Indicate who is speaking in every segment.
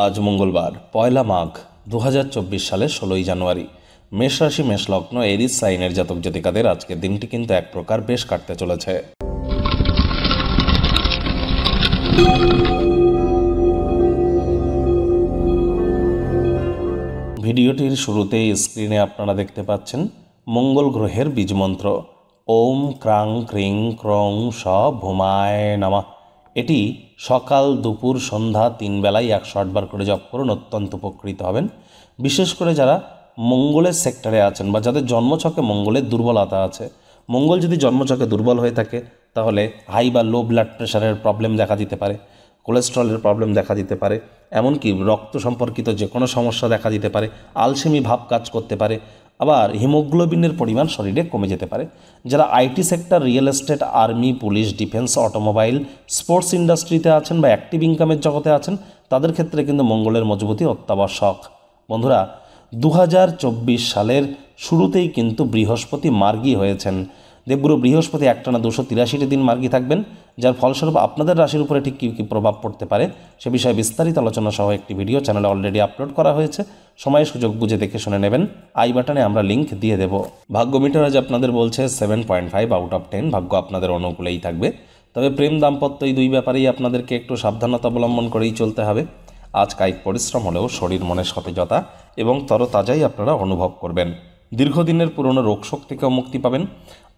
Speaker 1: আজ মঙ্গলবার পয়লা মাঘ 2024 সালের 16ই জানুয়ারি। মেষ রাশি মেষ লগ্ন এরিস সাইনের জাতক জাতিকাদের আজকের দিনটি কিন্তু এক প্রকার বেশ কাটতে চলেছে। ভিডিওটির শুরুতেই স্ক্রিনে আপনারা দেখতে পাচ্ছেন মঙ্গল গ্রহের বীজমন্ত্র ওম ক্রাং ক্রিং ক্রং স ভূমায় নমঃ। এটি সকাল দুপুর সন্ধ্যা 3 বেলায় 108 বার করে জপ করুন, অত্যন্ত উপকৃত হবেন। বিশেষ করে যারা মঙ্গলের সেক্টরে আছেন বা যাদের জন্মছকে মঙ্গলের দুর্বলতা আছে, মঙ্গল যদি জন্মছকে দুর্বল হয়ে থাকে তাহলে হাই বা লো ব্লাড প্রেশারের প্রবলেম দেখা দিতে পারে, কোলেস্ট্রলের প্রবলেম দেখা দিতে পারে, এমনকি রক্ত সম্পর্কিত যে কোনো সমস্যা দেখা দিতে পারে, আলসেমি ভাব কাজ করতে পারে, আবার হিমোগ্লোবিনের পরিমাণ শরীরে কমে যেতে পারে। যারা IT sector, real estate, army, police, defence, automobile, sports ইন্ডাস্ট্রিতে আছেন বা অ্যাক্টিভ ইনকামের জগতে আছেন, তাদের ক্ষেত্রে কিন্তু মঙ্গলের মজবুতি অত্যাবশ্যক। বন্ধুরা, 2024 সালের শুরুতেই কিন্তু বৃহস্পতি মার্গী হয়েছেন। দেবগুরু বৃহস্পতি একটানা 283টি দিন মার্গী থাকবেন, যার ফলস্বরূপ আপনাদের রাশির উপরে ঠিক কী কী প্রভাব পড়তে পারে সে বিষয়ে বিস্তারিত আলোচনা সহ একটি ভিডিও চ্যানেলে অলরেডি আপলোড করা হয়েছে। সময় সুযোগ বুঝে দেখে শুনে নেবেন। আই বাটনে আমরা লিঙ্ক দিয়ে দেব। ভাগ্য মিটার আজ আপনাদের বলছে 7.5 আউট অফ 10। ভাগ্য আপনাদের অনুকূলেই থাকবে, তবে প্রেম দাম্পত্য এই দুই ব্যাপারেই আপনাদেরকে একটু সাবধানতা অবলম্বন করেই চলতে হবে। আজ কায়িক পরিশ্রম হলেও শরীর মনে সতেজতা এবং তরতাজাই আপনারা অনুভব করবেন। দীর্ঘদিনের পুরনো রোগশোক থেকেও মুক্তি পাবেন।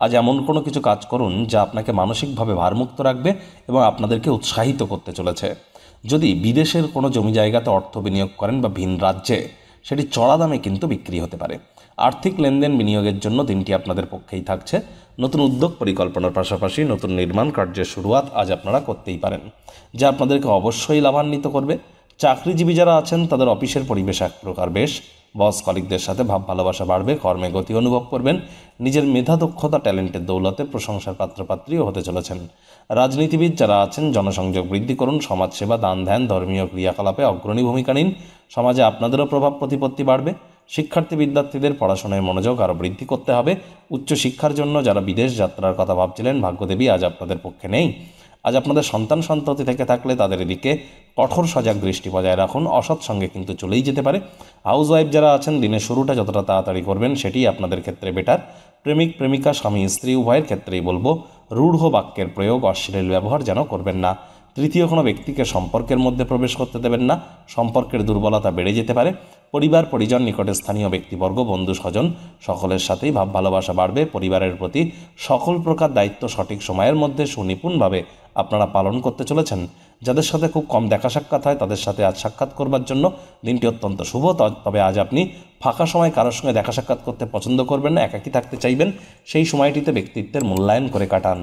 Speaker 1: আজ এমন কোনো কিছু কাজ করুন যা আপনাকে মানসিকভাবে ভারমুক্ত রাখবে এবং আপনাদেরকে উৎসাহিত করতে চলেছে। যদি বিদেশের কোনো জমি জায়গাতে অর্থ বিনিয়োগ করেন বা ভিন রাজ্যে, সেটি চড়া দামে কিন্তু বিক্রি হতে পারে। আর্থিক লেনদেন বিনিয়োগের জন্য দিনটি আপনাদের পক্ষেই থাকছে। নতুন উদ্যোগ পরিকল্পনার পাশাপাশি নতুন নির্মাণ কার্যের শুরুয়াত আজ আপনারা করতেই পারেন, যা আপনাদেরকে অবশ্যই লাভান্বিত করবে। চাকরিজীবী যারা আছেন তাদের অফিসের পরিবেশ এক প্রকার বেশ। বস কলিগদের সাথে ভাব ভালোবাসা বাড়বে, কর্মে গতি অনুভব করবেন। নিজের মেধা দক্ষতা ট্যালেন্টের দৌলতে প্রশংসার পাত্রপাত্রীও হতে চলেছেন। রাজনীতিবিদ যারা আছেন জনসংযোগ বৃদ্ধি করুন, সমাজসেবা, দান ধ্যান, ধর্মীয় ক্রিয়াকলাপে অগ্রণী ভূমিকা নিন। সমাজে আপনাদেরও প্রভাব প্রতিপত্তি বাড়বে। শিক্ষার্থী বিদ্যার্থীদের পড়াশোনায় মনোযোগ আরও বৃদ্ধি করতে হবে। উচ্চশিক্ষার জন্য যারা বিদেশ যাত্রার কথা ভাবছিলেন, ভাগ্যদেবী আজ আপনাদের পক্ষে নেই। আজ আপনাদের সন্তান সন্ততি থেকে থাকলে তাদের দিকে কঠোর সজাগ দৃষ্টি বজায় রাখুন। অসৎ সঙ্গে কিন্তু চলেই যেতে পারে। হাউসওয়াইফ যারা আছেন দিনের শুরুটা যতটা তাড়াতাড়ি করবেন সেটি আপনাদের ক্ষেত্রে বেটার। প্রেমিক প্রেমিকা, স্বামী স্ত্রী উভয়ের ক্ষেত্রেই বলবো রূঢ় বাক্যের প্রয়োগ, অশ্লীল ব্যবহার যেন করবেন না। তৃতীয় কোনো ব্যক্তিকে সম্পর্কের মধ্যে প্রবেশ করতে দেবেন না। সম্পর্কের দুর্বলতা বেড়ে যেতে পারে। পরিবার পরিজন, নিকটে স্থানীয় ব্যক্তিবর্গ, বন্ধু স্বজন সকলের সাথেই ভাব ভালোবাসা বাড়বে। পরিবারের প্রতি সকল প্রকার দায়িত্ব সঠিক সময়ের মধ্যে সুনিপুণভাবে আপনারা পালন করতে চলেছেন। যাদের সাথে খুব কম দেখা সাক্ষাৎ হয় তাদের সাথে আজ সাক্ষাৎ করবার জন্য দিনটি অত্যন্ত শুভ। তবে আজ আপনি ফাঁকা সময় কারোর সঙ্গে দেখা সাক্ষাৎ করতে পছন্দ করবেন না, একাকী থাকতে চাইবেন। সেই সময়টিতে ব্যক্তিত্বের মূল্যায়ন করে কাটান।